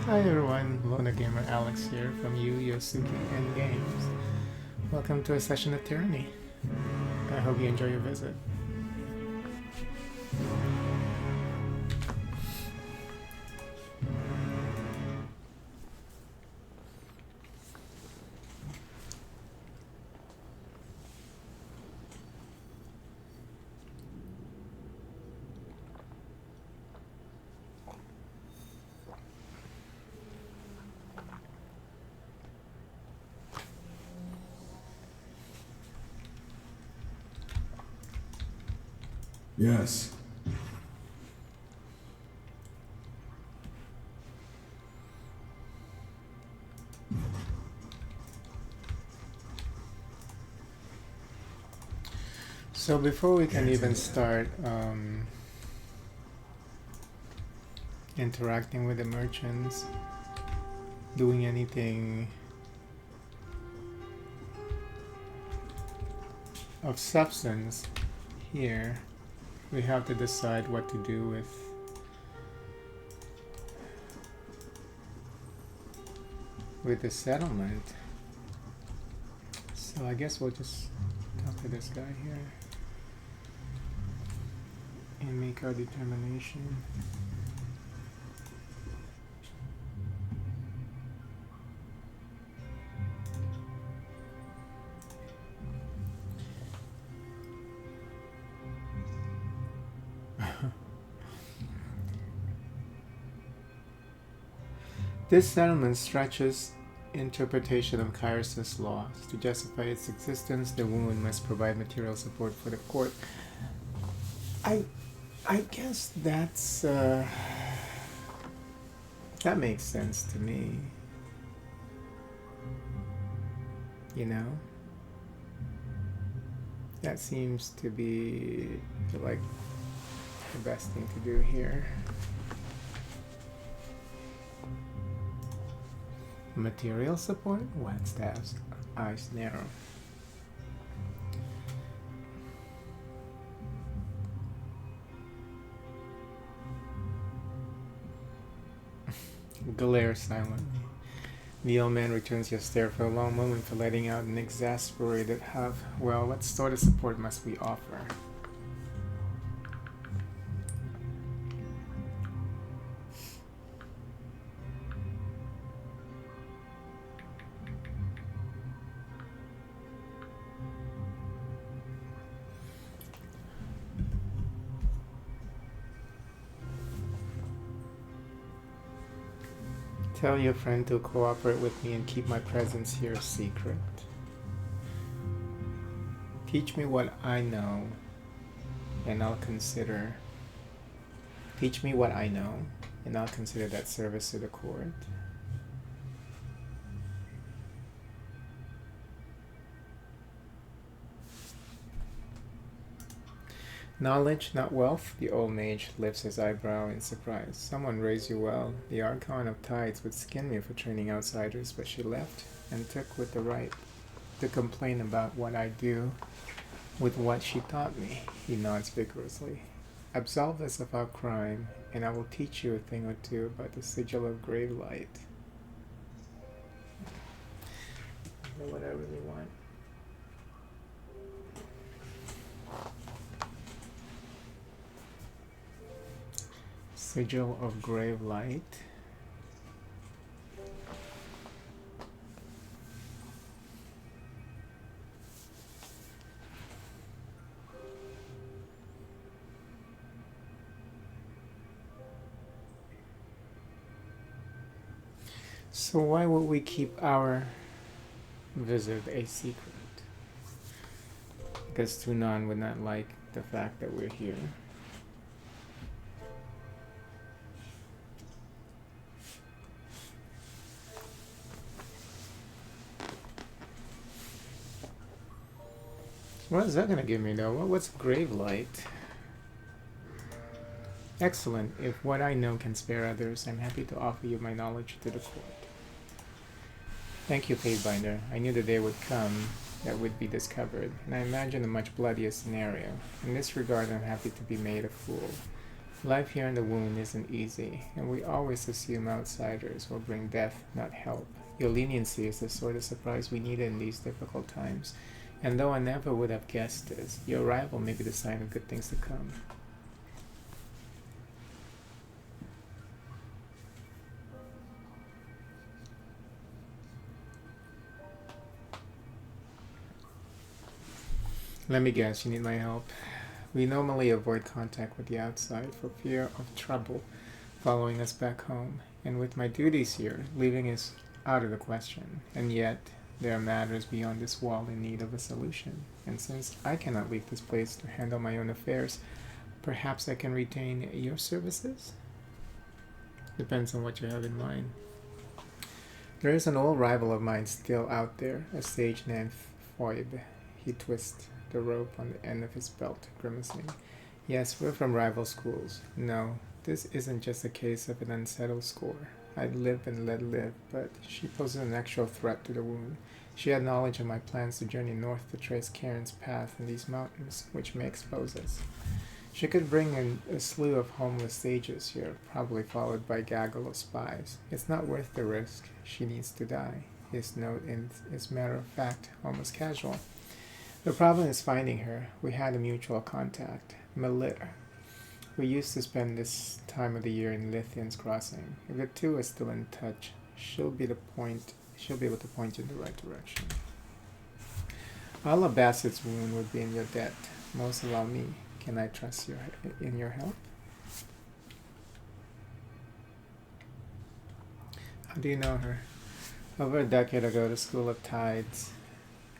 Hi everyone, Lona Gamer Alex here from Yosuki and Games. Welcome to a session of Tyranny. I hope you enjoy your visit. Yes. So before we can even start interacting with the merchants, doing anything of substance here, we have to decide what to do with the settlement. So I guess we'll just talk to this guy here and make our determination. This settlement stretches interpretation of Kairos' laws. To justify its existence, the woman must provide material support for the court. I guess that's that makes sense to me. You know? That seems to be like the best thing to do here. Material support? Wet staffs, eyes narrow. Glare silently. The old man returns your stare for a long moment for letting out an exasperated huff. Well, what sort of support must we offer? Tell your friend to cooperate with me and keep my presence here a secret. Teach me what I know, and I'll consider. Teach me what I know, and I'll consider that service to the court. Knowledge, not wealth. The old mage lifts his eyebrow in surprise. Someone raised you well. The Archon of Tides would skin me for training outsiders, but she left and took with the right to complain about what I do with what she taught me. He nods vigorously. Absolve us of our crime, and I will teach you a thing or two about the sigil of grave light. I know what I really want. Sigil of grave light. So why would we keep our visit a secret? Because Tunan would not like the fact that we're here. What is that going to give me though? What's grave light? Excellent. If what I know can spare others, I'm happy to offer you my knowledge to the court. Thank you, Fatebinder. I knew the day would come that would be discovered, and I imagined a much bloodier scenario. In this regard, I'm happy to be made a fool. Life here in the wound isn't easy, and we always assume outsiders will bring death, not help. Your leniency is the sort of surprise we need in these difficult times. And though I never would have guessed this, your arrival may be the sign of good things to come. Let me guess, you need my help. We normally avoid contact with the outside for fear of trouble following us back home, and with my duties here, leaving is out of the question. And yet, there are matters beyond this wall in need of a solution, and since I cannot leave this place to handle my own affairs, perhaps I can retain your services? Depends on what you have in mind. There is an old rival of mine still out there, a sage named Phoebe. He twists the rope on the end of his belt, grimacing. Yes, we're from rival schools. No, this isn't just a case of an unsettled score. I'd live and let live, but she poses an actual threat to the wound. She had knowledge of my plans to journey north to trace Karen's path in these mountains, which may expose us. She could bring in a slew of homeless sages here, probably followed by a gaggle of spies. It's not worth the risk. She needs to die. His note is matter of fact, almost casual. The problem is finding her. We had a mutual contact, Melita. We used to spend this time of the year in Lithian's Crossing. If the two are still in touch, she'll be able to point you in the right direction. All of Bassett's wound would be in your debt. Most of all me. Can I trust in your help? How do you know her? Over a decade ago, the School of Tides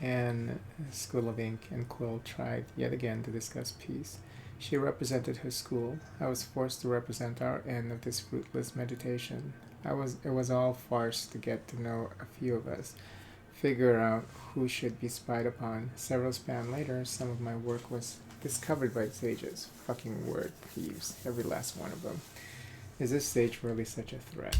and School of Ink and Quill tried yet again to discuss peace. She represented her school. I was forced to represent our end of this fruitless meditation. It was all farce to get to know a few of us, figure out who should be spied upon. Several span later, some of my work was discovered by sages. Fucking word thieves, every last one of them. Is this sage really such a threat?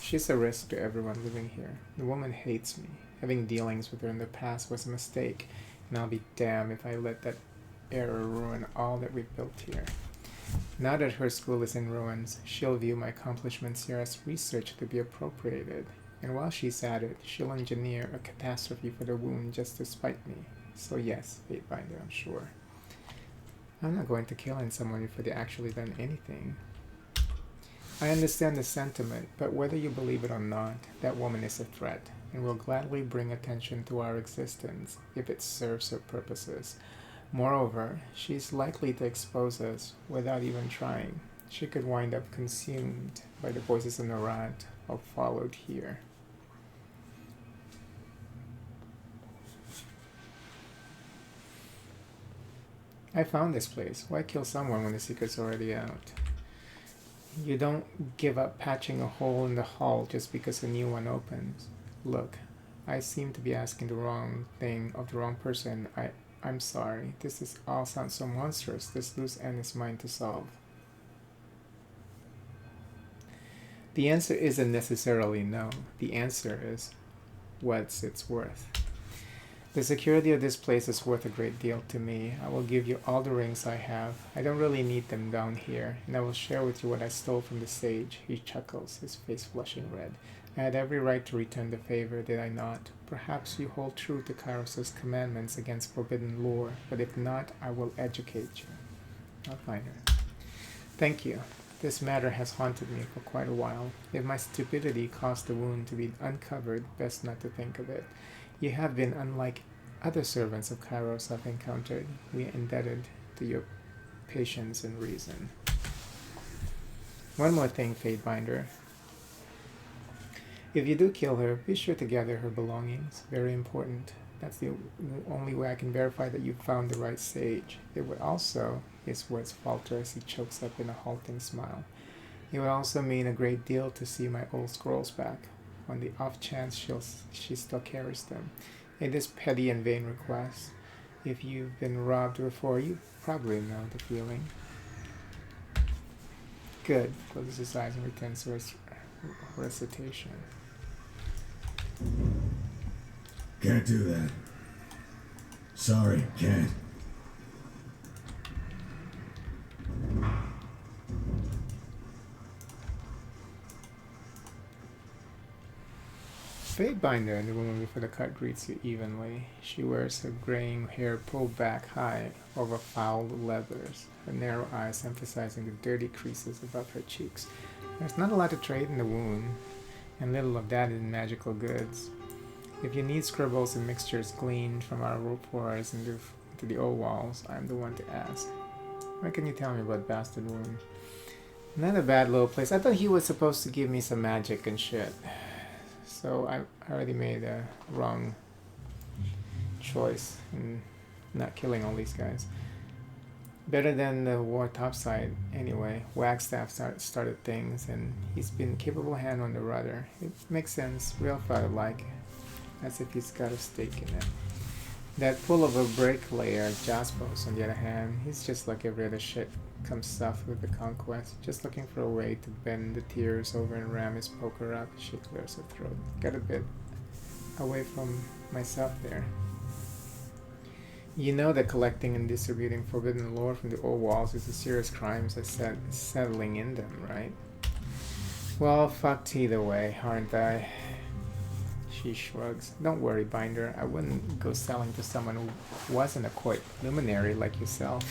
She's a risk to everyone living here. The woman hates me. Having dealings with her in the past was a mistake, and I'll be damned if I let that error ruin all that we've built here. Now that her school is in ruins, she'll view my accomplishments here as research to be appropriated, and while she's at it, she'll engineer a catastrophe for the wound just to spite me. So yes, Fatebinder, I'm sure. I'm not going to kill someone before they actually done anything. I understand the sentiment, but whether you believe it or not, that woman is a threat, and will gladly bring attention to our existence if it serves her purposes. Moreover, she's likely to expose us without even trying. She could wind up consumed by the voices in Narad or followed here. I found this place. Why kill someone when the secret's already out? You don't give up patching a hole in the hull just because a new one opens. Look, I seem to be asking the wrong thing of the wrong person. I'm sorry. All sounds so monstrous. This loose end is mine to solve. The answer isn't necessarily no. The answer is, what's its worth? The security of this place is worth a great deal to me. I will give you all the rings I have. I don't really need them down here, and I will share with you what I stole from the sage. He chuckles, his face flushing red. I had every right to return the favor, did I not? Perhaps you hold true to Kairos' commandments against forbidden lore, but if not, I will educate you. I'll find her. Thank you. This matter has haunted me for quite a while. If my stupidity caused the wound to be uncovered, best not to think of it. You have been unlike other servants of Kairos I've encountered. We are indebted to your patience and reason. One more thing, Fatebinder. If you do kill her, be sure to gather her belongings. Very important. That's the only way I can verify that you found the right sage. It would also, his words falter as he chokes up in a halting smile. It would also mean a great deal to see my old scrolls back, on the off chance she still carries them. In this petty and vain request, if you've been robbed before, you probably know the feeling. Good. Closes his eyes and returns to his recitation. Can't do that. Sorry, can't. fade binder, and the woman before the cut greets you evenly. She wears her graying hair pulled back high over fouled leathers, her narrow eyes emphasizing the dirty creases above her cheeks. There's not a lot to trade in the wound, and little of that in magical goods. If you need scribbles and mixtures gleaned from our rope floors into the old walls, I'm the one to ask. What can you tell me about Bastard Wound? Not a bad little place. I thought he was supposed to give me some magic and shit. So I already made a wrong choice in not killing all these guys. Better than the war topside anyway. Wagstaff started things, and he's been capable hand on the rudder. It makes sense, real father-like, as if he's got a stake in it. That pull of a bricklayer, Jaspos, on the other hand, he's just like every other shit come stuff with the conquest, just looking for a way to bend the tears over and ram his poker up. She clears her throat. Got a bit away from myself there. You know that collecting and distributing forbidden lore from the old walls is a serious crime, as I said, settling in them, right? Well, fucked either way, aren't I? She shrugs. Don't worry, Binder. I wouldn't go selling to someone who wasn't a court luminary like yourself.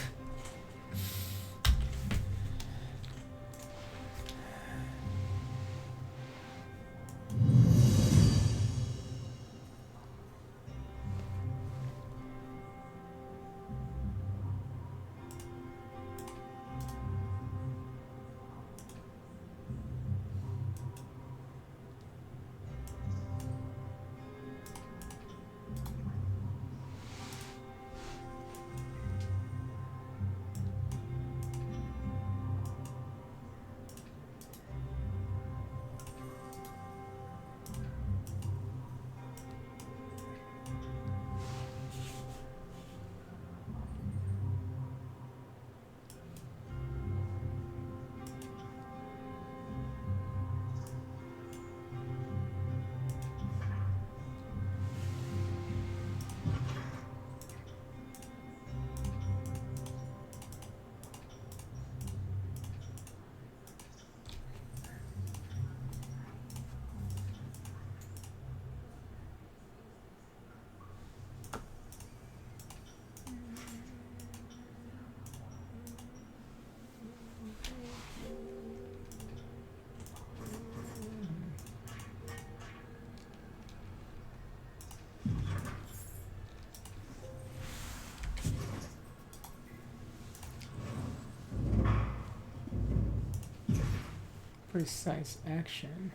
Precise action.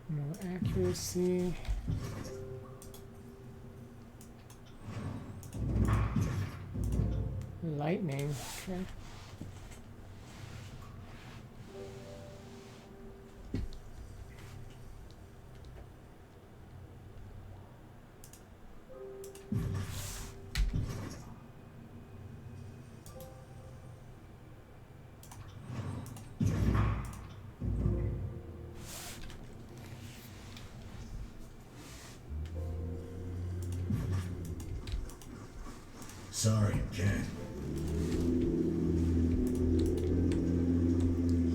More accuracy. Lightning. Okay. Sorry, can't.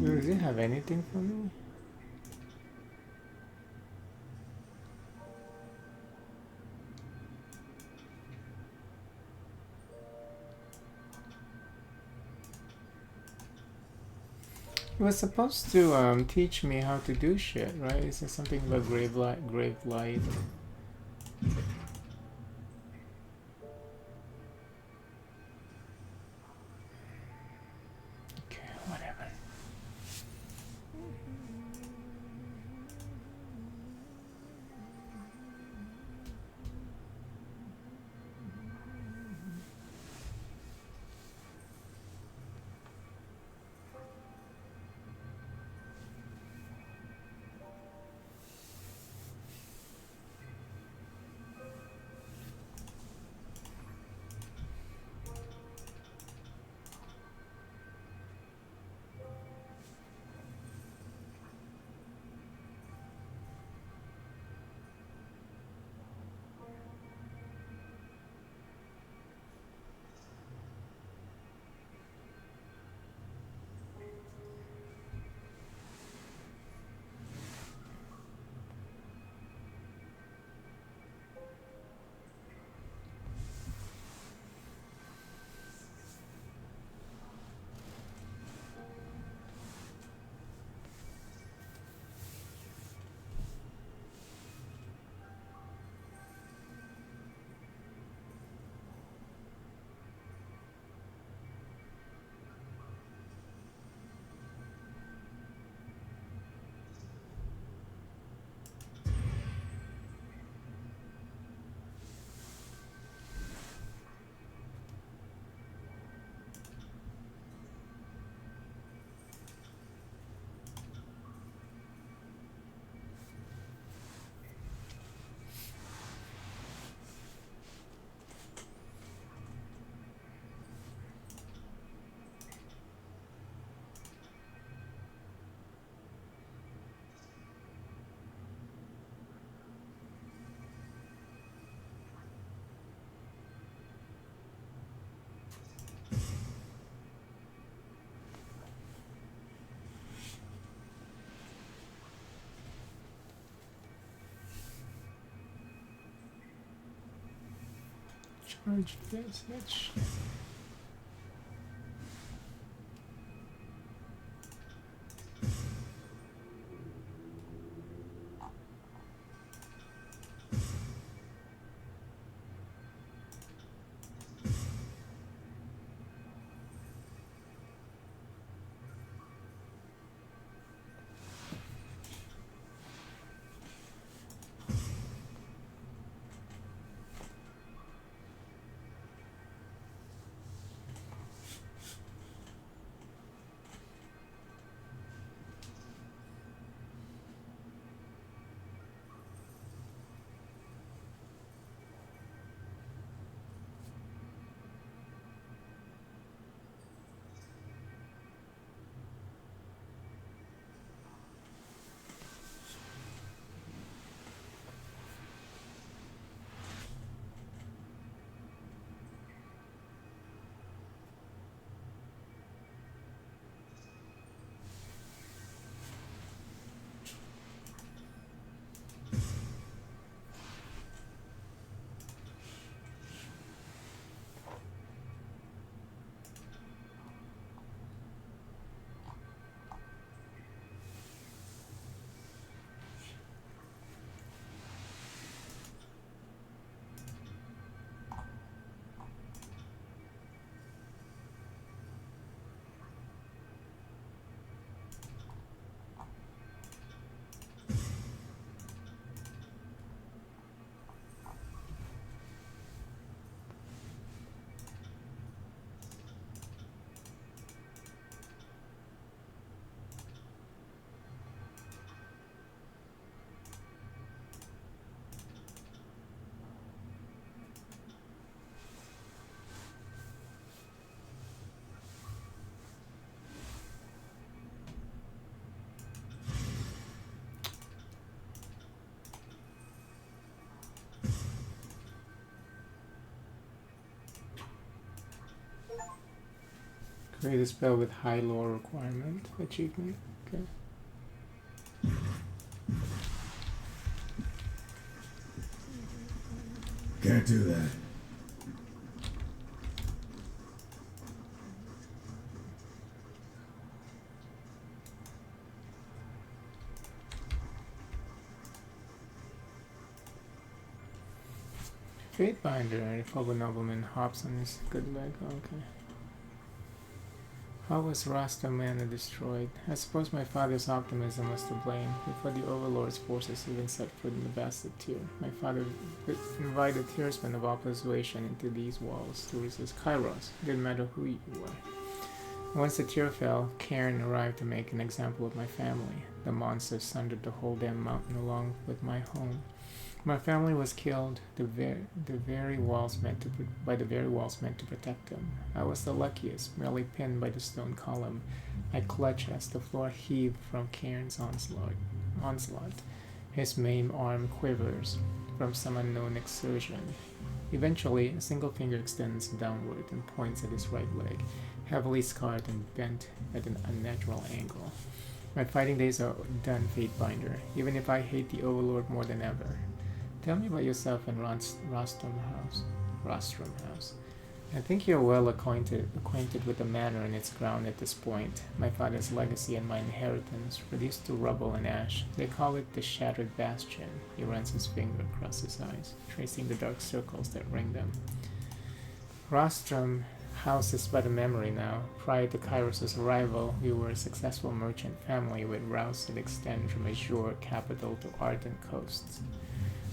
Does it have anything for me? It was supposed to teach me how to do shit, right? Is there something about grave light? Okay, whatever. Charge message. Create a spell with high lore requirement. Achievement. Okay. Can't do that. Fate Binder. A fellow nobleman hops on his good leg. Okay. How was Rasta Mana destroyed? I suppose my father's optimism was to blame. Before the Overlord's forces even set foot in the bastard tier, my father invited tiersmen of all persuasion into these walls to resist Kairos. It didn't matter who you were. Once the tier fell, Cairn arrived to make an example of my family. The monsters sundered the whole damn mountain along with my home. My family was killed by the very walls meant to protect them. I was the luckiest, merely pinned by the stone column. I clutch as the floor heaved from Cairn's onslaught. His maimed arm quivers from some unknown exertion. Eventually, a single finger extends downward and points at his right leg, heavily scarred and bent at an unnatural angle. My fighting days are done, Fatebinder, even if I hate the Overlord more than ever. Tell me about yourself and Rostrum House. I think you're well acquainted with the manor and its ground at this point. My father's legacy and my inheritance, reduced to rubble and ash. They call it the Shattered Bastion. He runs his finger across his eyes, tracing the dark circles that ring them. Rostrum House is but a memory now. Prior to Kairos' arrival, we were a successful merchant family with routes that extend from Azure capital to ardent coasts.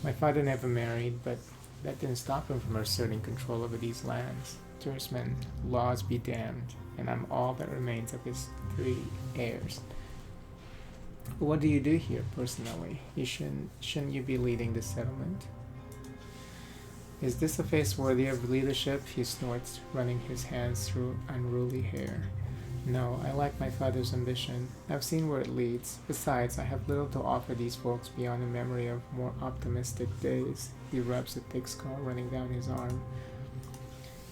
My father never married, but that didn't stop him from asserting control over these lands. Tiersmen, laws be damned, and I'm all that remains of his 3 heirs. What do you do here, personally? Shouldn't you be leading the settlement? Is this a face worthy of leadership? He snorts, running his hands through unruly hair. No, I like my father's ambition. I've seen where it leads. Besides, I have little to offer these folks beyond a memory of more optimistic days. He rubs a thick scar running down his arm.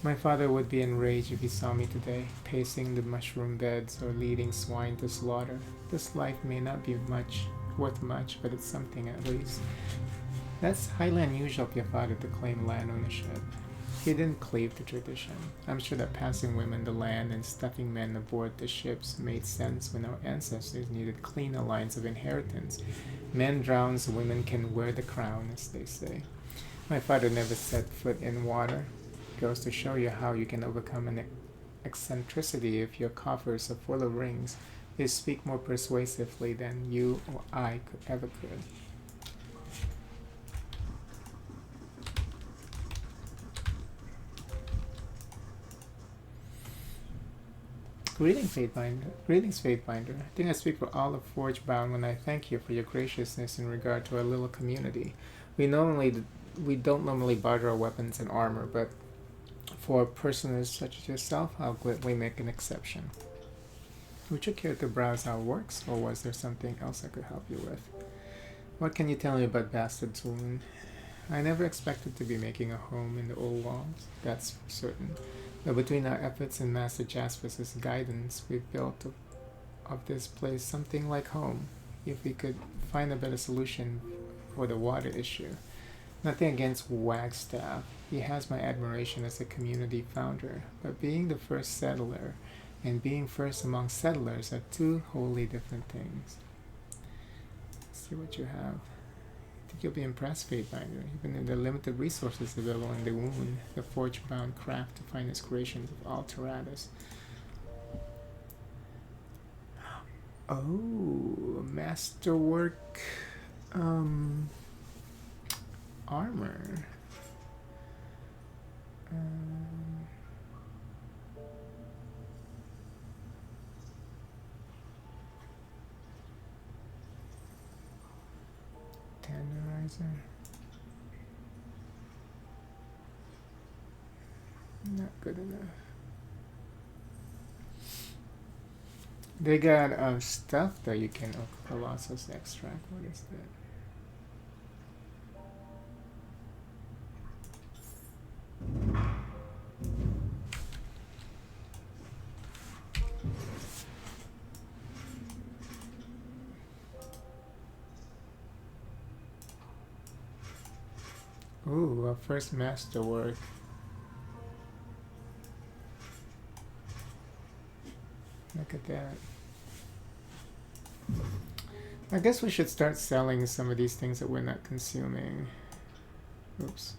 My father would be enraged if he saw me today, pacing the mushroom beds or leading swine to slaughter. This life may not be worth much, but it's something at least. That's highly unusual of your father to claim land ownership. He didn't cleave to tradition. I'm sure that passing women the land and stuffing men aboard the ships made sense when our ancestors needed cleaner lines of inheritance. Men drown so women can wear the crown, as they say. My father never set foot in water. Goes to show you how you can overcome an eccentricity if your coffers are full of rings. You speak more persuasively than you or I ever could. Greetings, Fatebinder. Greetings, Fatebinder. I think I speak for all of Forgebound when I thank you for your graciousness in regard to our little community. We don't normally barter our weapons and armor, but for personers such as yourself, I'll gladly make an exception. Would you care to browse how it works, or was there something else I could help you with? What can you tell me about Bastard Saloon? I never expected to be making a home in the old walls, that's for certain. But between our efforts and Master Jasper's guidance, we've built of this place something like home, if we could find a better solution for the water issue. Nothing against Wagstaff. He has my admiration as a community founder, but being the first settler and being first among settlers are two wholly different things. Let's see what you have. I think you'll be impressed, Fatebinder, even in the limited resources available in the wound, the forge-bound craft to find its creations of Alteratus. Oh, masterwork, armor. Tenderizer. Not good enough. They got stuff that you can Colossus extract. What is that? Ooh, our first masterwork. Look at that. I guess we should start selling some of these things that we're not consuming. Oops.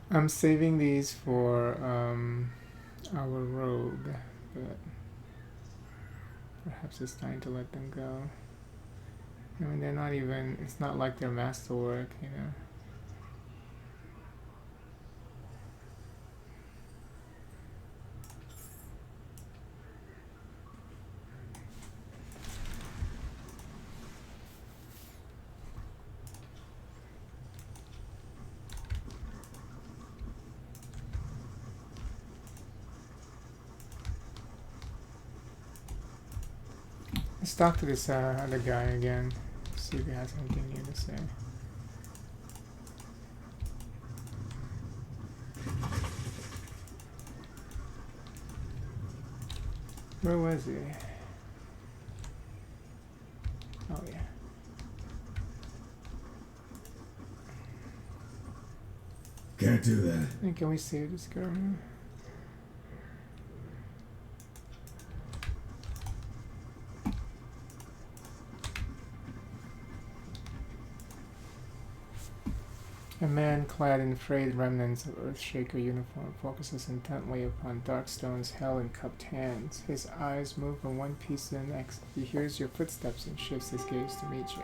I'm saving these for our rogue, but perhaps it's time to let them go. I mean, they're not even, it's not like they're masterwork, you know. Let's talk to this other guy again. See if he has anything new to say. Where was he? Oh yeah. Can't do that. And can we save this girl? A man clad in frayed remnants of Earthshaker uniform focuses intently upon Darkstone's held in cupped hands. His eyes move from one piece to the next. He hears your footsteps and shifts his gaze to meet you.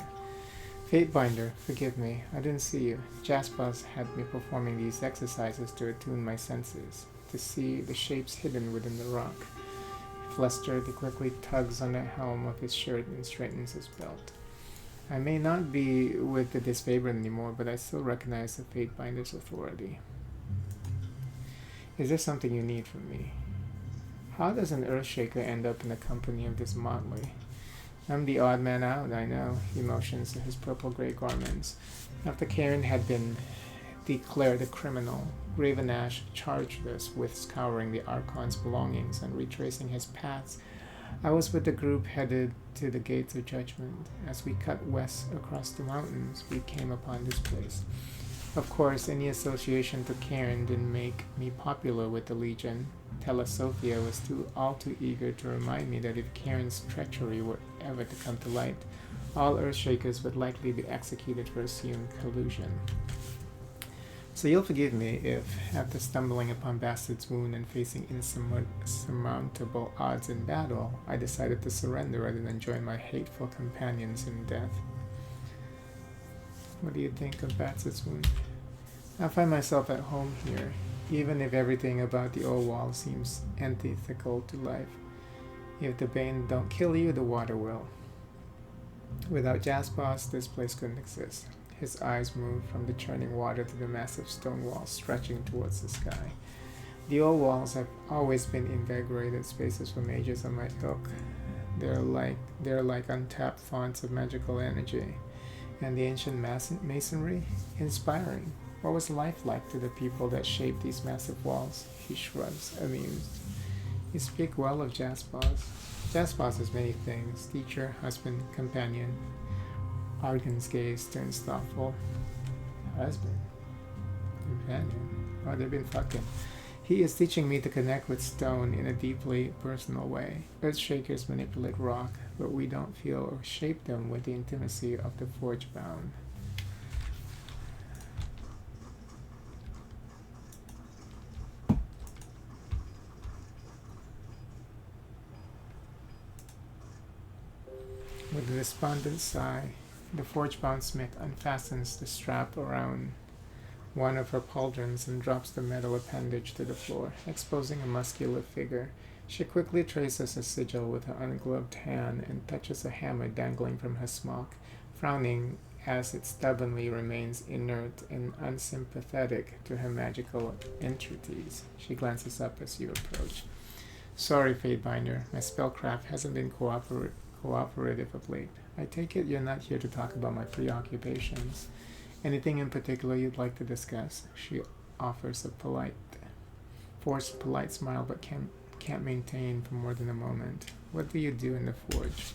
Fatebinder, forgive me, I didn't see you. Jaspers had me performing these exercises to attune my senses, to see the shapes hidden within the rock. Flustered, he quickly tugs on the helm of his shirt and straightens his belt. I may not be with the disfavored anymore, but I still recognize the Fatebinder's authority. Is there something you need from me? How does an Earthshaker end up in the company of this motley? I'm the odd man out, I know, he motions to his purple-gray garments. After Karen had been declared a criminal, Ravenash charged us with scouring the Archon's belongings and retracing his paths. I was with the group headed to the Gates of Judgment. As we cut west across the mountains, we came upon this place. Of course, any association to Karen didn't make me popular with the Legion. Telesophia was all too eager to remind me that if Karen's treachery were ever to come to light, all Earthshakers would likely be executed for assumed collusion. So you'll forgive me if, after stumbling upon Bastard's wound and facing insurmountable odds in battle, I decided to surrender rather than join my hateful companions in death. What do you think of Bastard's wound? I find myself at home here, even if everything about the old wall seems antithetical to life. If the Bane don't kill you, the water will. Without Jaspers, this place couldn't exist. His eyes moved from the churning water to the massive stone walls stretching towards the sky. The old walls have always been invigorated spaces for mages of my ilk. They're like untapped fonts of magical energy. And the ancient masonry? Inspiring. What was life like to the people that shaped these massive walls? He shrugs, amused. You speak well of Jaspers. Jaspers is many things: teacher, husband, companion. Argan's gaze turns thoughtful. Husband? Companion? Oh, they've been fucking. He is teaching me to connect with stone in a deeply personal way. Earthshakers manipulate rock, but we don't feel or shape them with the intimacy of the forge-bound. With a despondent sigh, the forge-bound smith unfastens the strap around one of her pauldrons and drops the metal appendage to the floor, exposing a muscular figure. She quickly traces a sigil with her ungloved hand and touches a hammer dangling from her smock, frowning as it stubbornly remains inert and unsympathetic to her magical entreaties. She glances up as you approach. Sorry, Fatebinder, my spellcraft hasn't been cooperative of late. I take it you're not here to talk about my preoccupations. Anything in particular you'd like to discuss? She offers a forced polite smile, but can't maintain for more than a moment. What do you do in the forge?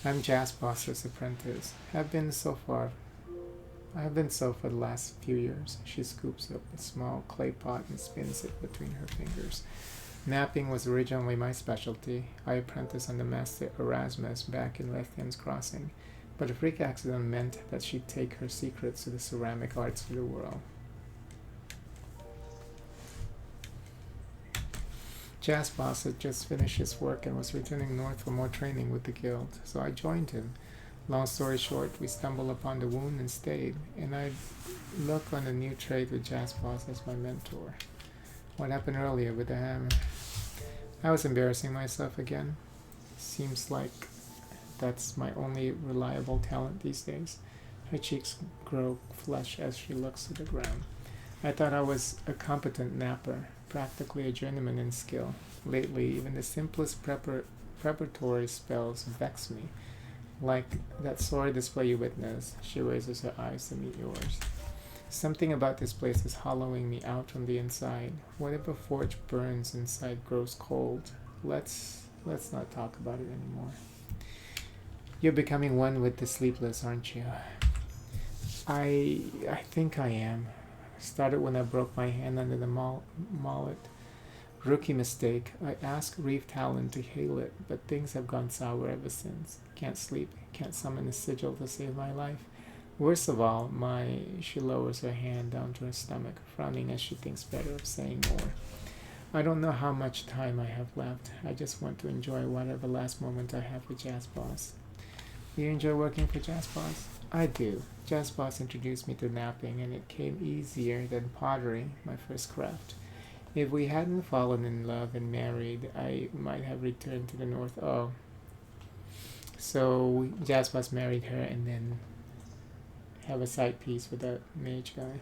I'm Jaspers' apprentice. I have been so for the last few years. She scoops up a small clay pot and spins it between her fingers. Napping was originally my specialty. I apprenticed under Master Erasmus back in Lethian's Crossing, but a freak accident meant that she'd take her secrets to the ceramic arts of the world. Jaspers had just finished his work and was returning north for more training with the guild, so I joined him. Long story short, we stumbled upon the wound and stayed, and I'd look on a new trade with Jaspers as my mentor. What happened earlier with the hammer? I was embarrassing myself again. Seems like that's my only reliable talent these days. Her cheeks grow flush as she looks to the ground. I thought I was a competent napper, practically a journeyman in skill. Lately, even the simplest preparatory spells vex me. Like that sorry display you witnessed. She raises her eyes to meet yours. Something about this place is hollowing me out from the inside. Whatever forge burns inside grows cold. Let's not talk about it anymore. You're becoming one with the sleepless, aren't you? I think I am. Started when I broke my hand under the mallet. Rookie mistake. I asked Reeve Talon to heal it, but things have gone sour ever since. Can't sleep, can't summon a sigil to save my life. Worst of all, she lowers her hand down to her stomach, frowning as she thinks better of saying more. I don't know how much time I have left. I just want to enjoy whatever last moment I have with Jazz Boss. Do you enjoy working for Jazz Boss? I do. Jazz Boss introduced me to napping, and it came easier than pottery, my first craft. If we hadn't fallen in love and married, I might have returned to the north. Oh, so Jazz Boss married her and then have a side piece with that mage guy.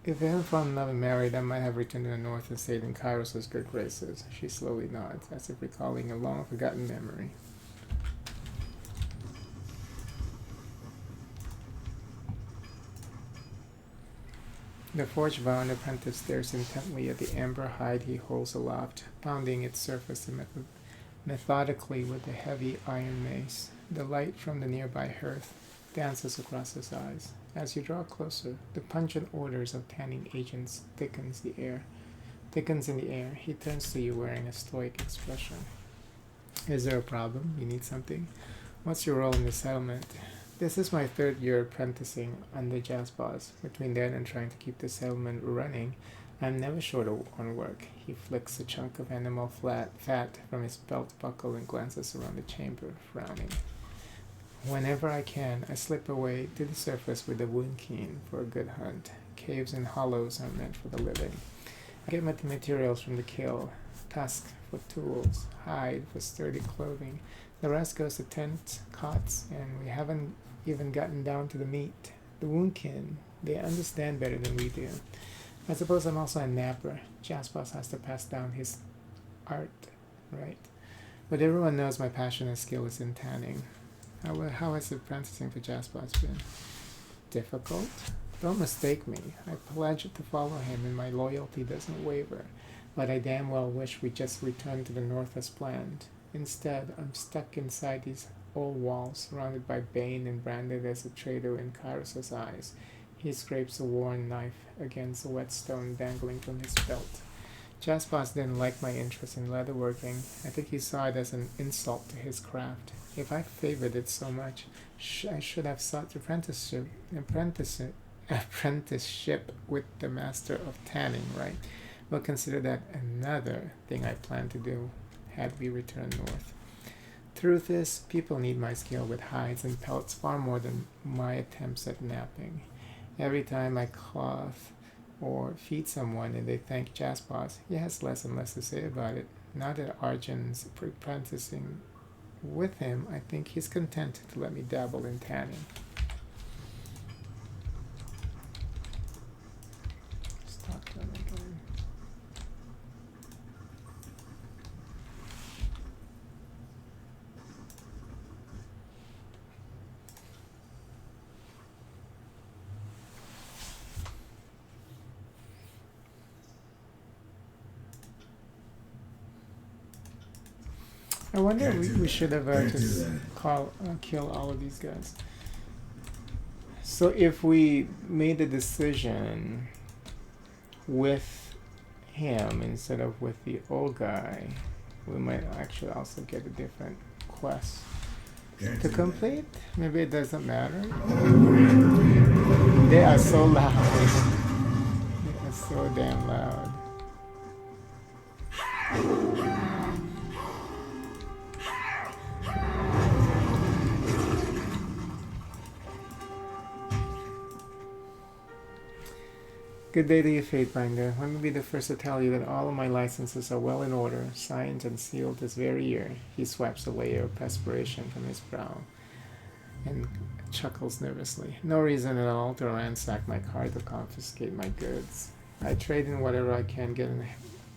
If I hadn't fallen in love and married, I might have returned to the north and stayed in Kairos' good graces. She slowly nods, as if recalling a long forgotten memory. The forge-bound apprentice stares intently at the amber hide he holds aloft, pounding its surface methodically with a heavy iron mace. The light from the nearby hearth dances across his eyes. As you draw closer, the pungent odors of tanning agents thickens in the air. He turns to you wearing a stoic expression. Is there a problem? You need something? What's your role in the settlement? This is my third year apprenticing under Jazz Boss. Between then and trying to keep the settlement running, I'm never short on work. He flicks a chunk of animal fat from his belt buckle and glances around the chamber, frowning. Whenever I can, I slip away to the surface with the wound keen for a good hunt. Caves and hollows are meant for the living. I get my materials from the kill. Tusk for tools, hide for sturdy clothing. The rest goes to tents, cots, and we haven't even gotten down to the meat. The woundkin, they understand better than we do. I suppose I'm also a napper. Jazz Boss has to pass down his art, right? But everyone knows my passion and skill is in tanning. How has apprenticing for Jazz Boss been? Difficult? Don't mistake me. I pledge to follow him and my loyalty doesn't waver. But I damn well wish we just returned to the north as planned. Instead, I'm stuck inside these old walls, surrounded by Bane and branded as a traitor in Kairos' eyes. He scrapes a worn knife against a whetstone dangling from his belt. Jazz Boss didn't like my interest in leatherworking. I think he saw it as an insult to his craft. If I favored it so much, I should have sought apprenticeship with the master of tanning, right? We'll consider that another thing I plan to do had we returned north. Truth is, people need my skill with hides and pelts far more than my attempts at napping. Every time I cloth or feed someone and they thank Jazz Boss, he has less and less to say about it. Now that Arjun's apprenticing with him, I think he's content to let me dabble in tanning. Stop that again. I wonder if we should have just kill all of these guys. So if we made the decision with him instead of with the old guy, we might actually also get a different quest to complete. Maybe it doesn't matter. They are so loud. They are so damn loud. Good day to you, Fatebinder. Let me be the first to tell you that all of my licenses are well in order, signed and sealed this very year. He swipes a layer of perspiration from his brow and chuckles nervously. No reason at all to ransack my car to confiscate my goods. I trade in whatever I can get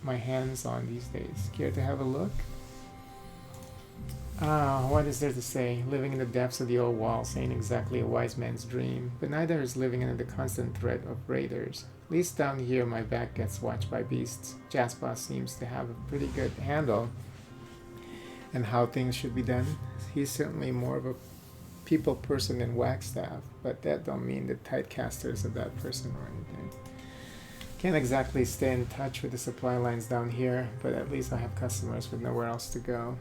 my hands on these days. Care to have a look? What is there to say? Living in the depths of the old walls ain't exactly a wise man's dream, but neither is living under the constant threat of raiders. At least down here my back gets watched by beasts. Jazz Boss seems to have a pretty good handle on how things should be done. He's certainly more of a people person than Wagstaff, but that don't mean the Tightcasters are that person or anything. Can't exactly stay in touch with the supply lines down here, but at least I have customers with nowhere else to go.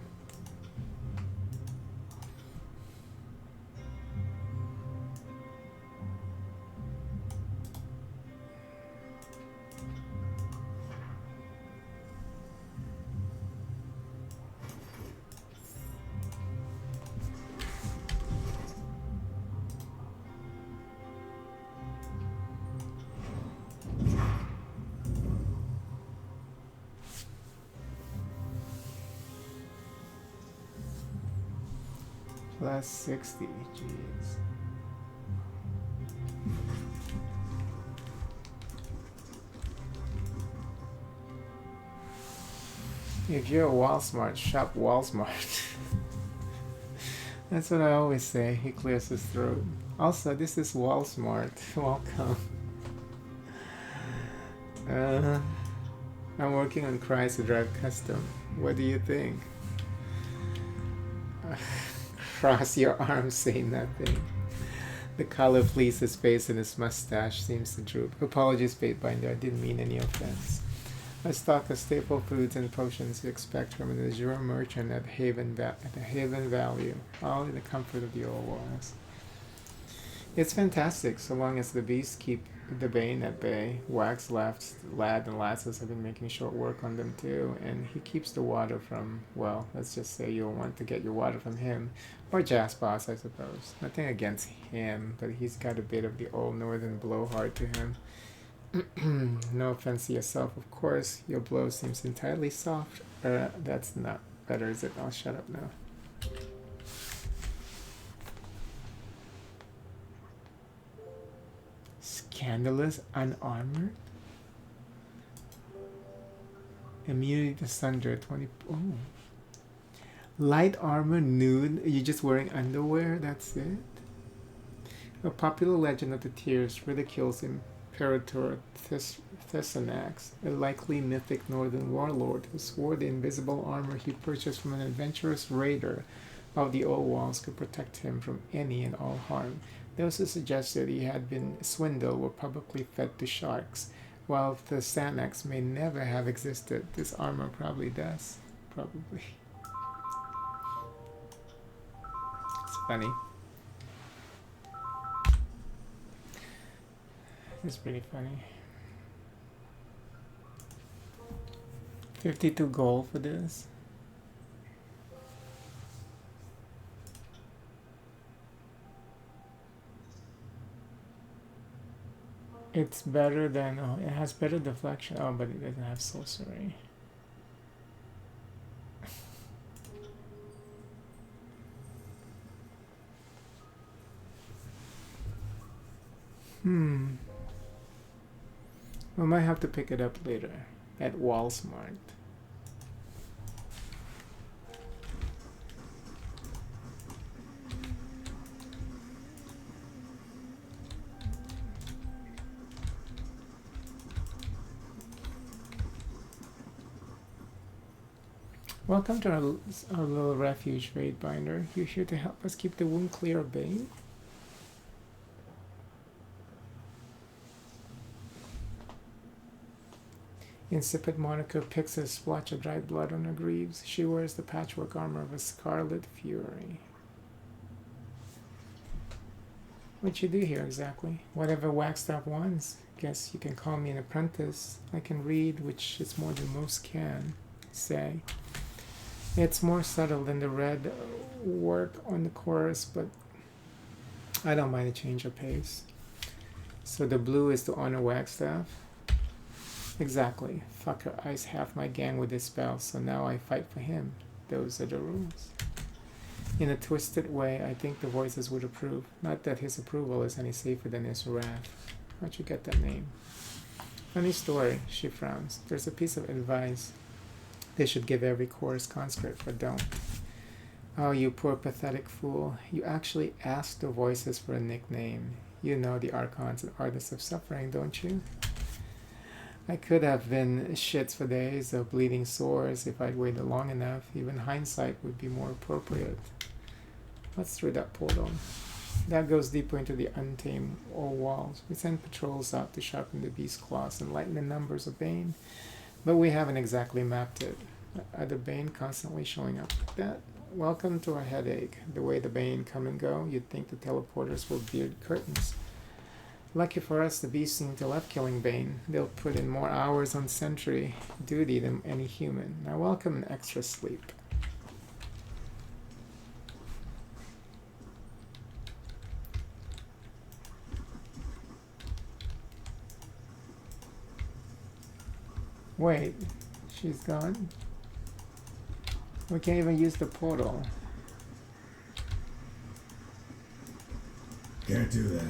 Plus 60. Jeez. If you're a Walmart, shop Walmart. That's what I always say. He clears his throat. Also, this is Walmart. Welcome. I'm working on Chrysler Drive Custom. What do you think? Cross your arms, say nothing. The collar flees his face and his mustache seems to droop. Apologies, Baitbinder. I didn't mean any offense. I stock of staple foods and potions you expect from an Azure merchant at Haven Value, all in the comfort of the old walls. It's fantastic, so long as the beasts keep the Bane at bay. Wax left, Lad and Lasses have been making short work on them too, and he keeps the water from, well, let's just say you'll want to get your water from him, or Jaspas, I suppose. Nothing against him, but he's got a bit of the old northern blowhard to him. No offense to yourself, of course. Your blow seems entirely soft. That's not better, is it? I'll shut up now. Scandalous, unarmored? Immunity to Sunder, 20... Oh. Light armor, nude? Are you just wearing underwear? That's it? A popular legend of the Tears ridicules Imperator Thessanax, a likely mythic northern warlord who swore the invisible armor he purchased from an adventurous raider of the old walls could protect him from any and all harm. Those who suggested he had been swindled were publicly fed to sharks. While the Thessanax may never have existed, this armor probably does. Probably. It's funny. It's pretty funny. 52 gold for this. It's better than, oh, it has better deflection. Oh, but it doesn't have sorcery. We might have to pick it up later at Walmart. Welcome to our little refuge raid binder. You're here to help us keep the wound clear of Bane? Insipid Monica picks a splotch of dried blood on her greaves. She wears the patchwork armor of a scarlet fury. What'd you do here exactly? Whatever Waxstaff wants. Guess you can call me an apprentice. I can read, which is more than most can say. It's more subtle than the red work on the chorus, but I don't mind a change of pace. So the blue is to honor Wagstaff? Exactly. Fucker iced half my gang with his spell, so now I fight for him. Those are the rules. In a twisted way, I think the voices would approve. Not that his approval is any safer than his wrath. How'd you get that name? Funny story, she frowns. There's a piece of advice. They should give every chorus conscript, but don't. Oh, you poor pathetic fool. You actually asked the voices for a nickname. You know the Archons and Artists of Suffering, don't you? I could have been shits for days of bleeding sores if I'd waited long enough. Even hindsight would be more appropriate. What's through that portal? That goes deeper into the untamed old walls. We send patrols out to sharpen the beast's claws and lighten the numbers of Bane, but we haven't exactly mapped it. Are the Bane constantly showing up like that? Welcome to a headache. The way the Bane come and go, you'd think the teleporters were beard curtains. Lucky for us, the beast seem to love killing Bane. They'll put in more hours on sentry duty than any human. Now welcome an extra sleep. Wait, she's gone? We can't even use the portal. Can't do that.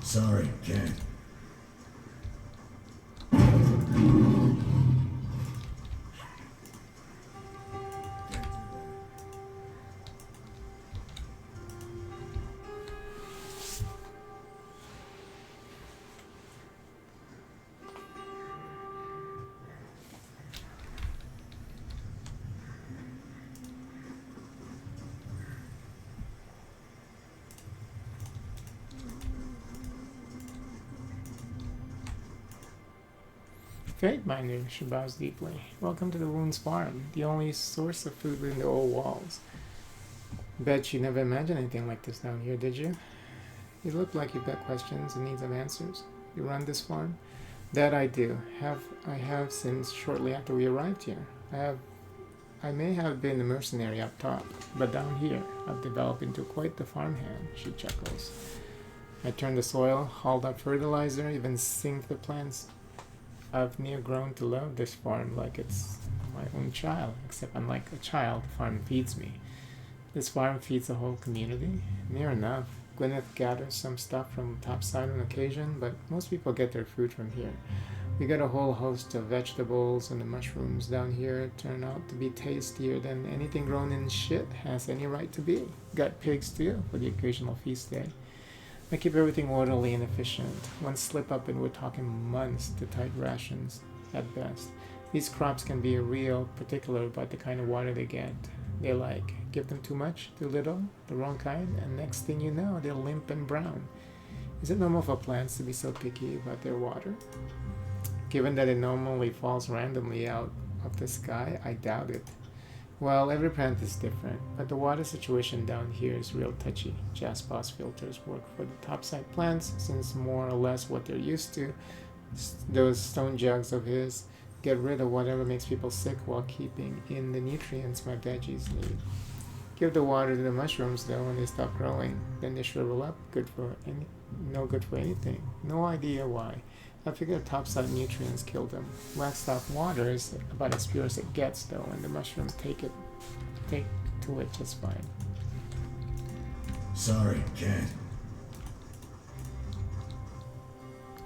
Sorry, can't. Fate minder, she bows deeply. Welcome to the Wounds Farm, the only source of food within the old walls. Bet you never imagined anything like this down here, did you? You look like you've got questions and needs of answers. You run this farm? That I do. I have since shortly after we arrived here. I may have been a mercenary up top, but down here I've developed into quite the farmhand, she chuckles. I turn the soil, hauled up fertilizer, even sing the plants. I've near grown to love this farm like it's my own child, except unlike a child, the farm feeds me. This farm feeds the whole community? Near enough. Gwyneth gathers some stuff from topside on occasion, but most people get their food from here. We got a whole host of vegetables, and the mushrooms down here turn out to be tastier than anything grown in shit has any right to be. Got pigs too, for the occasional feast day. I keep everything orderly and efficient. One slip up and we're talking months to tight rations at best. These crops can be real particular about the kind of water they get. They like, give them too much, too little, the wrong kind, and next thing you know, they're limp and brown. Is it normal for plants to be so picky about their water? Given that it normally falls randomly out of the sky, I doubt it. Well, every plant is different, but the water situation down here is real touchy. Jasper's filters work for the topside plants, since more or less what they're used to. Those stone jugs of his get rid of whatever makes people sick while keeping in the nutrients my veggies need. Give the water to the mushrooms though when they stop growing, then they shrivel up. No good for anything. No idea why. I figure topside nutrients kill them. Waxed off water is about as pure as it gets though, and the mushrooms take to it just fine. Sorry, can't.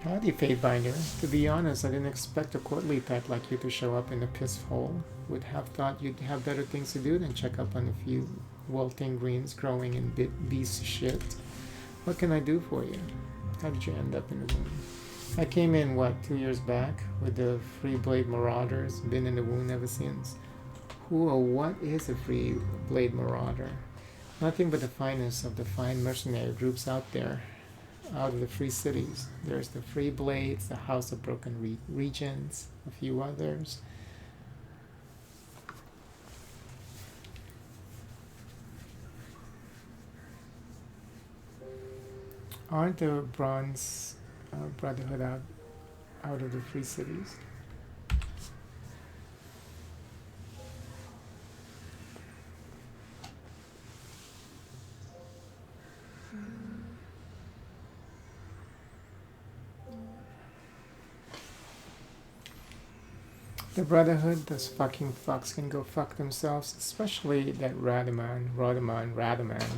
Howdy, Fatebinder. To be honest, I didn't expect a courtly type like you to show up in the piss hole. Would have thought you'd have better things to do than check up on a few wilting greens growing in beast shit. What can I do for you? How did you end up in the wound? I came in, 2 years back, with the Free Blade Marauders, been in the wound ever since. Who or what is a Free Blade Marauder? Nothing but the finest of the fine mercenary groups out there, out of the free cities. There's the Free Blades, the House of Broken Regents, a few others. Aren't the Bronze Brotherhood out of the free cities? The Brotherhood, those fucking fucks can go fuck themselves, especially that Radaman,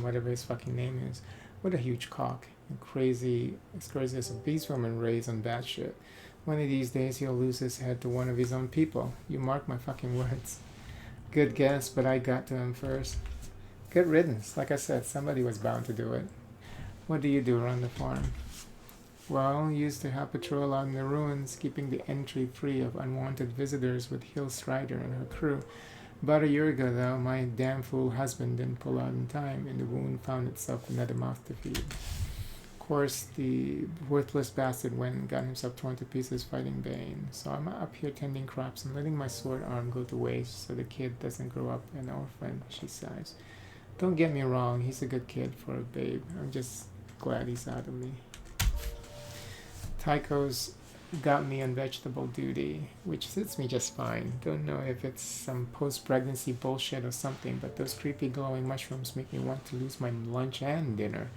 whatever his fucking name is. What a huge cock. And crazy, as crazy as a beast woman raised on bad shit. One of these days he'll lose his head to one of his own people. You mark my fucking words. Good guess, but I got to him first. Good riddance. Like I said, somebody was bound to do it. What do you do around the farm? Well, used to have patrol out in the ruins, keeping the entry free of unwanted visitors with Hill Strider and her crew. About a year ago, though, my damn fool husband didn't pull out in time, and the wound found itself another mouth to feed. Of course, the worthless bastard went and got himself torn to pieces fighting Bane. So I'm up here tending crops and letting my sword arm go to waste so the kid doesn't grow up an orphan, she sighs. Don't get me wrong, he's a good kid for a babe. I'm just glad he's out of me. Tycho's got me on vegetable duty, which suits me just fine. Don't know if it's some post-pregnancy bullshit or something, but those creepy glowing mushrooms make me want to lose my lunch and dinner.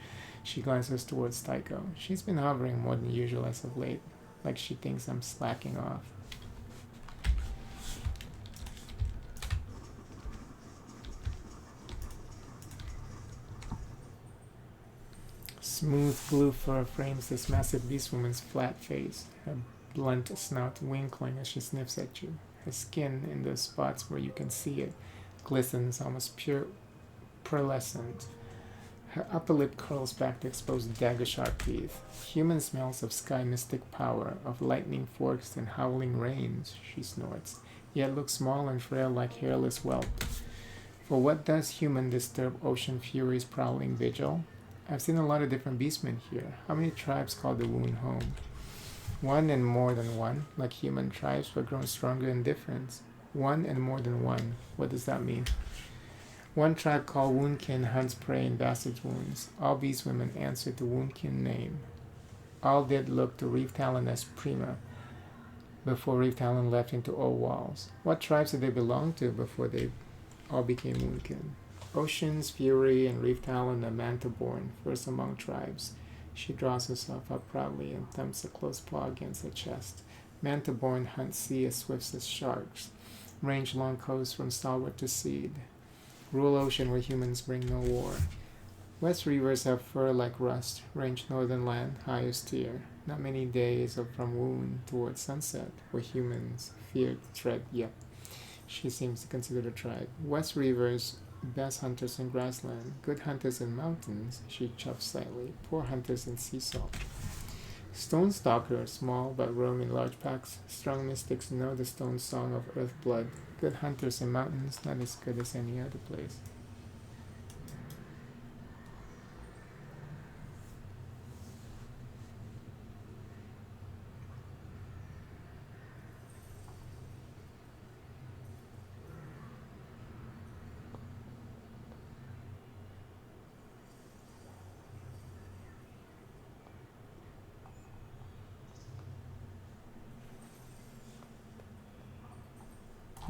She glances towards Tycho. She's been hovering more than usual as of late, like she thinks I'm slacking off. Smooth blue fur frames this massive beast woman's flat face, her blunt snout winkling as she sniffs at you. Her skin, in those spots where you can see it, glistens almost pure pearlescent. Her upper lip curls back to expose dagger-sharp teeth. Human smells of sky mystic power, of lightning forks and howling rains, she snorts, yet looks small and frail like hairless whelp. For what does human disturb ocean fury's prowling vigil? I've seen a lot of different beastmen here. How many tribes call the wound home? One and more than one, like human tribes, but grown stronger in difference. One and more than one. What does that mean? One tribe called Woundkin hunts prey in bastard wounds. All beast women answered the Woundkin name. All did look to Reef Talon as prima, before Reef Talon left into Old Walls. What tribes did they belong to before they all became Woundkin? Ocean's Fury and Reef Talon are Manta-born, first among tribes. She draws herself up proudly and thumps a close paw against her chest. Manta-born hunt sea as swift as sharks, range long coasts from stalwart to seed, rule ocean where humans bring no war. West Reavers have fur like rust, range northern land, highest tier. Not many days of from wound towards sunset, where humans fear to tread. Yep, she seems to consider the tribe. West Reavers, best hunters in grassland, good hunters in mountains, she chuffs slightly, poor hunters in sea salt. Stone stalkers, small but roam in large packs. Strong mystics know the stone song of earth blood. Good hunters in mountains, not as good as any other place.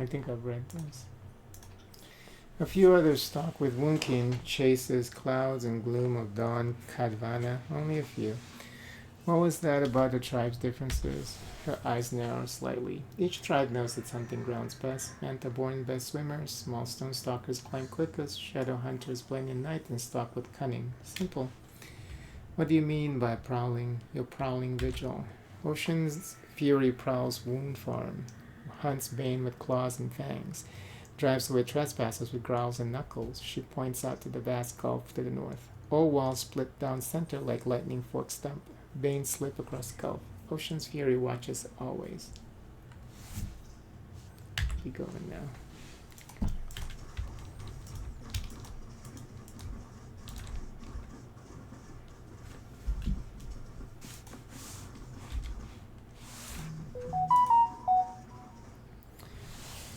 I think I've read those. A few others stalk with Woonkin, chases clouds and gloom of dawn, Kadvana, only a few. What was that about the tribe's differences? Her eyes narrow slightly. Each tribe knows its hunting grounds best. Manta-born best swimmers, small stone stalkers climb quickest, shadow hunters blend in night and stalk with cunning. Simple. What do you mean by prowling? Your prowling vigil. Ocean's Fury prowls Wound Farm, hunts Bane with claws and fangs, drives away trespassers with growls and knuckles. She points out to the vast gulf to the north. All walls split down center like lightning fork stump. Bane slip across gulf. Ocean's Fury watches always. Be going now.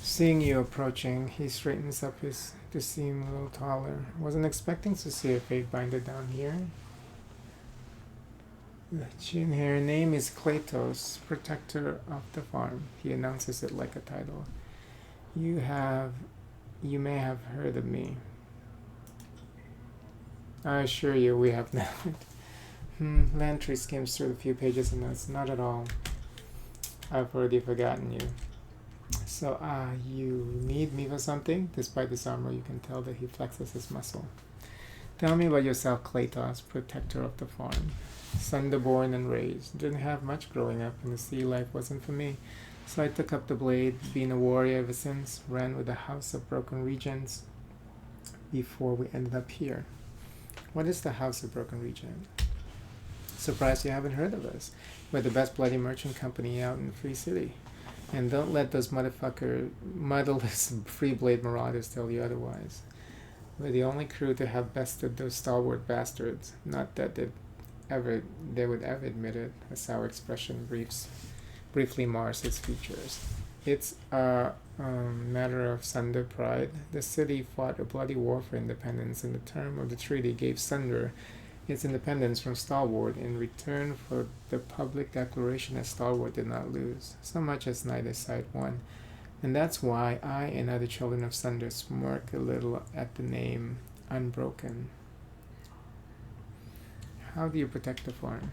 Seeing you approaching, he straightens up to seem a little taller. Wasn't expecting to see a fake binder down here. The chin hair name is Kletos, protector of the farm. He announces it like a title. You may have heard of me. I assure you we have not. Lantry skims through the few pages of notes. Not at all. I've already forgotten you. So, you need me for something? Despite his armor, you can tell that he flexes his muscle. Tell me about yourself, Kratos, protector of the farm. Sunderborn and raised. Didn't have much growing up, and the sea life wasn't for me. So I took up the blade, been a warrior ever since, ran with the House of Broken Regions before we ended up here. What is the House of Broken Region? Surprised you haven't heard of us. We're the best bloody merchant company out in the Free City. And don't let those motherless free blade marauders tell you otherwise. We're the only crew to have bested those stalwart bastards. Not that they would ever admit it, a sour expression briefly mars its features. It's a matter of Sunder pride. The city fought a bloody war for independence, and the term of the treaty gave Sunder its independence from Stalwart in return for the public declaration that Stalwart did not lose, so much as neither side won. And that's why I and other children of Sunder smirk a little at the name Unbroken. How do you protect the farm?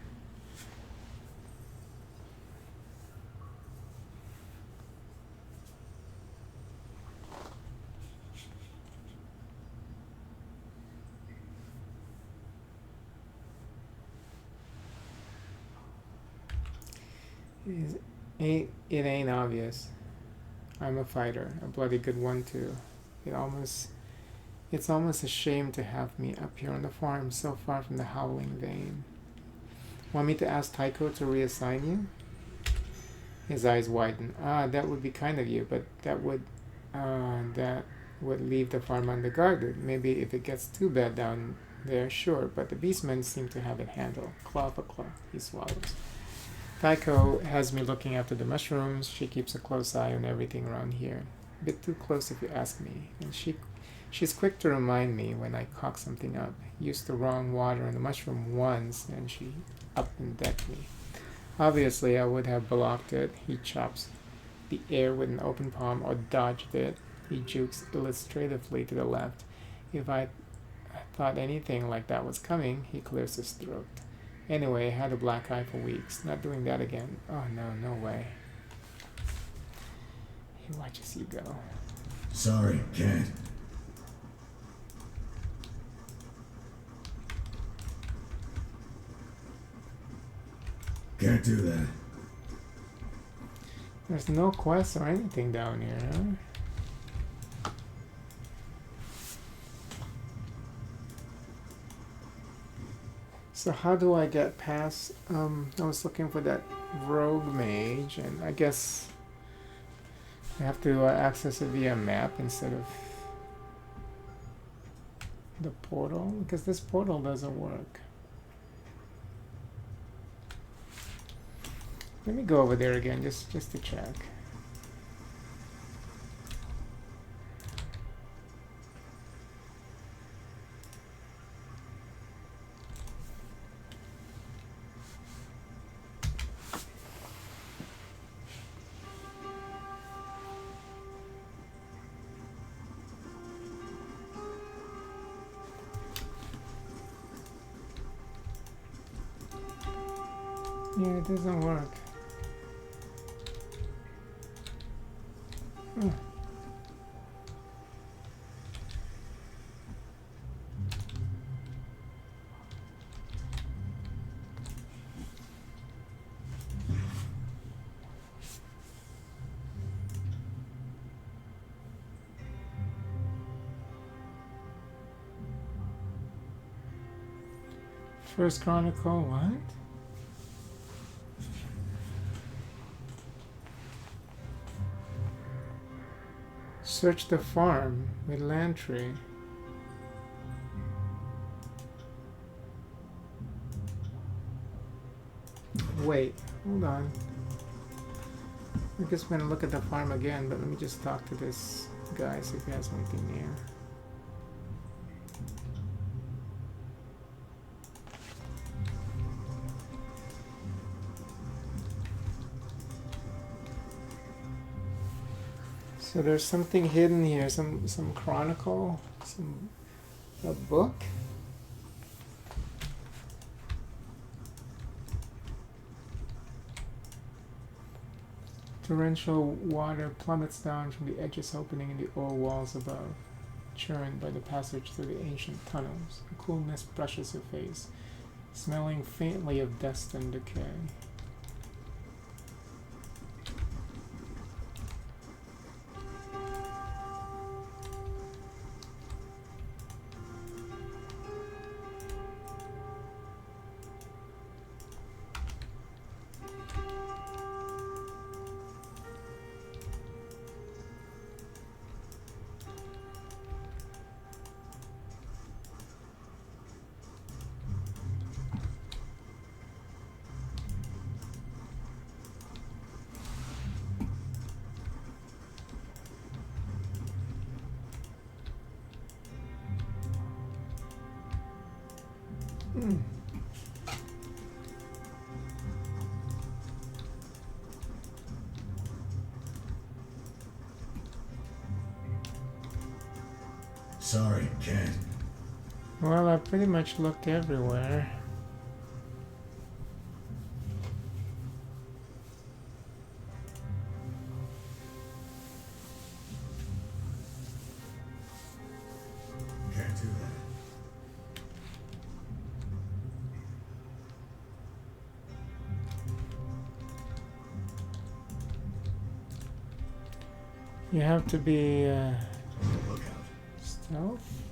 It ain't obvious. I'm a fighter, a bloody good one too. It's almost a shame to have me up here on the farm, so far from the howling vein. Want me to ask Tycho to reassign you? His eyes widen. That would be kind of you, but that would leave the farm unguarded. Maybe if it gets too bad down there, sure, but the beastmen seem to have it handled. Claw for claw, he swallows. Tycho has me looking after the mushrooms. She keeps a close eye on everything around here. A bit too close if you ask me. And she's quick to remind me when I cock something up. Used the wrong water on the mushroom once, and she up and decked me. Obviously, I would have blocked it. He chops the air with an open palm or dodged it. He jukes illustratively to the left. If I thought anything like that was coming, he clears his throat. Anyway, I had a black eye for weeks. Not doing that again. Oh no, no way. He watches you go. Sorry, can't. Can't do that. There's no quest or anything down here, huh? So how do I get past, I was looking for that rogue mage, and I guess I have to access it via map instead of the portal, because this portal doesn't work. Let me go over there again, just to check. Yeah, it doesn't work. Huh. First Chronicle, what? Search the farm with Lantry. Wait, hold on. I guess I'm gonna look at the farm again, but let me just talk to this guy, see if he has anything near. So there's something hidden here, some chronicle, a book. Torrential water plummets down from the edges opening in the old walls above, churned by the passage through the ancient tunnels. A cool mist brushes her face, smelling faintly of dust and decay. Sorry, can't. Well, I pretty much looked everywhere. Can't do that. You have to be Look out. stealth.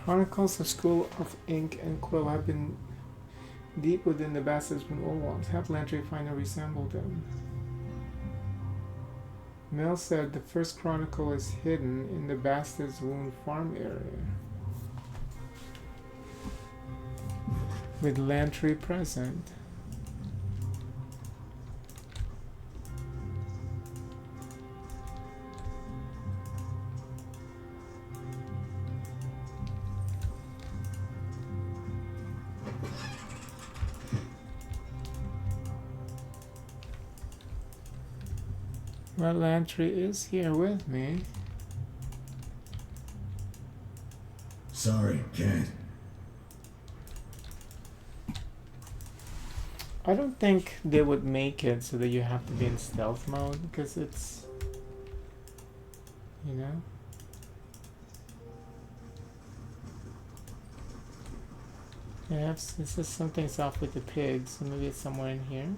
Chronicles of School of Ink and Quill have been deep within the Bastard's Moon old walls. Have Lantry finally resembled them. Mel said the first chronicle is hidden in the Bastard's Wound farm area, with Lantry present. Well, Lantry is here with me. Sorry, can't. I don't think they would make it so that you have to be in stealth mode, because it's, you know. Perhaps this is something's off with the pigs, so maybe it's somewhere in here.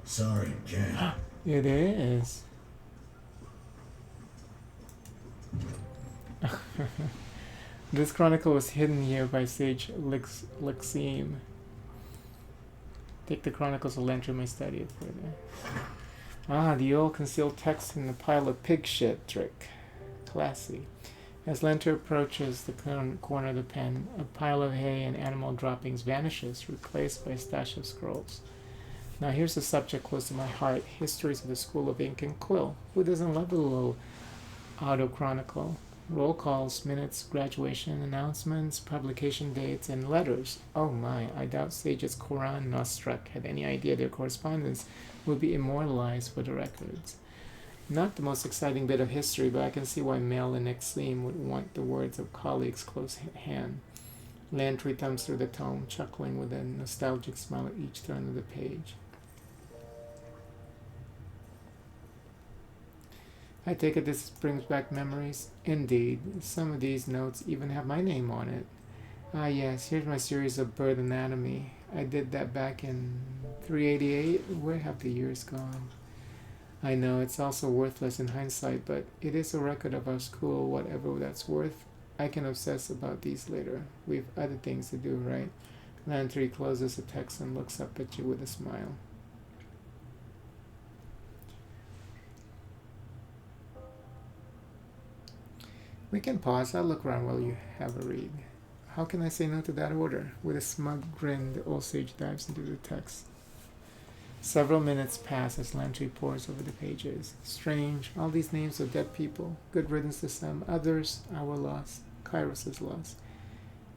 Sorry, can't. It is. This chronicle was hidden here by Sage Lexime. Take the Chronicles of Lantry and study it further. Ah, the old concealed text in the pile of pig shit trick. Classy. As Lantry approaches the corner of the pen, a pile of hay and animal droppings vanishes, replaced by a stash of scrolls. Now here's a subject close to my heart, histories of the School of Ink and Quill. Who doesn't love a little auto-chronicle? Roll calls, minutes, graduation announcements, publication dates, and letters. Oh my, I doubt Sages Koran Nostrak had any idea their correspondence would be immortalized for the records. Not the most exciting bit of history, but I can see why Mel and Exleme would want the words of colleagues close at hand. Lantry thumbs through the tome, chuckling with a nostalgic smile at each turn of the page. I take it this brings back memories. Indeed, some of these notes even have my name on it. Ah yes, here's my series of bird anatomy. I did that back in 388. Where have the years gone? I know it's also worthless in hindsight, but it is a record of our school, whatever that's worth. I can obsess about these later. We've other things to do, right? Lantry closes the text and looks up at you with a smile. We can pause. I'll look around while you have a read. How can I say no to that order? With a smug grin, the old sage dives into the text. Several minutes pass as Lantry pores over the pages. Strange, all these names of dead people. Good riddance to some. Others, our loss. Kairos' loss.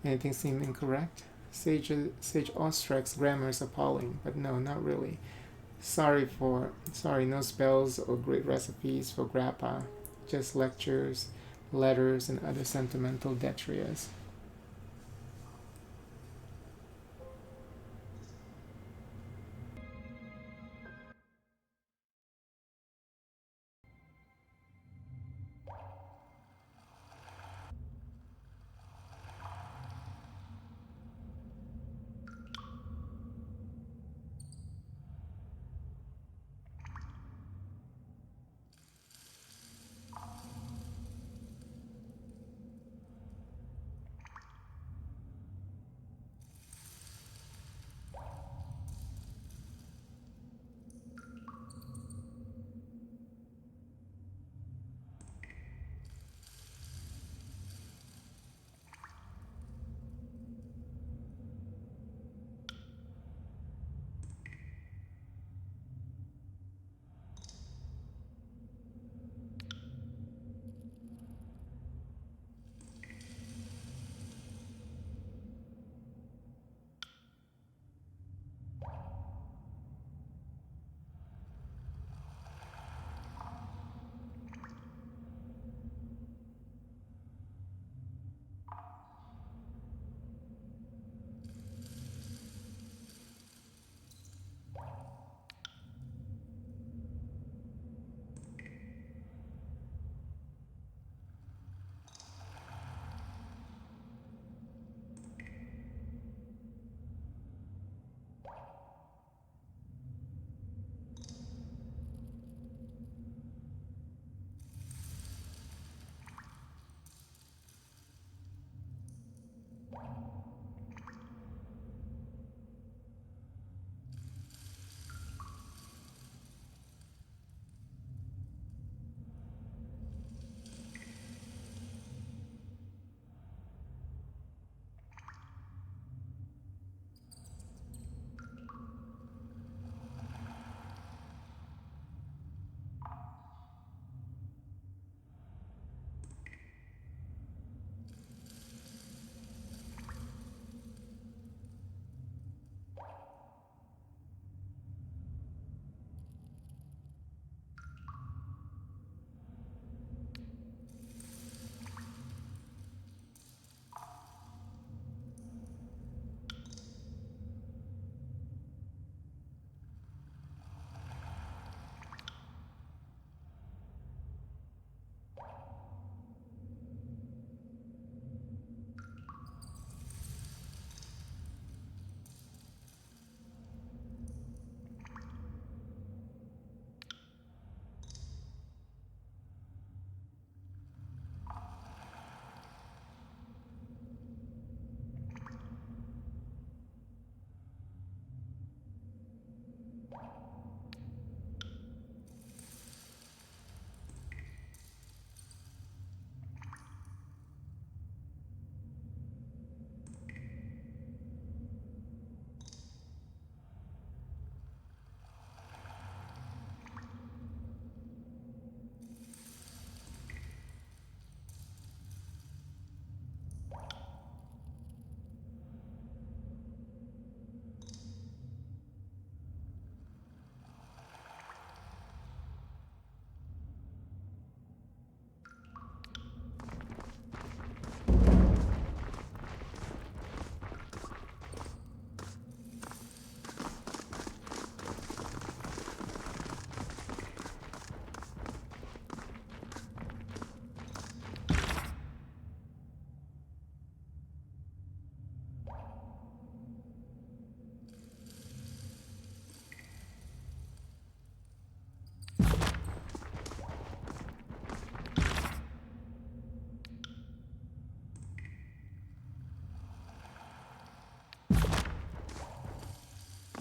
Anything seem incorrect? Sage Ostrak's grammar is appalling, but no, not really. Sorry, no spells or great recipes for grandpa. Just lectures, letters, and other sentimental detritus.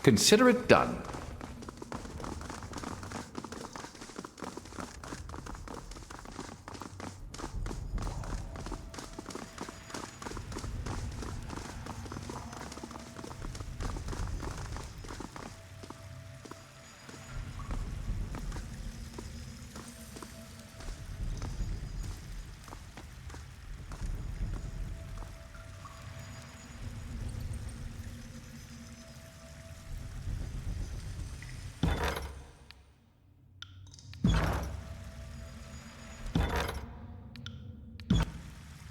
Consider it done.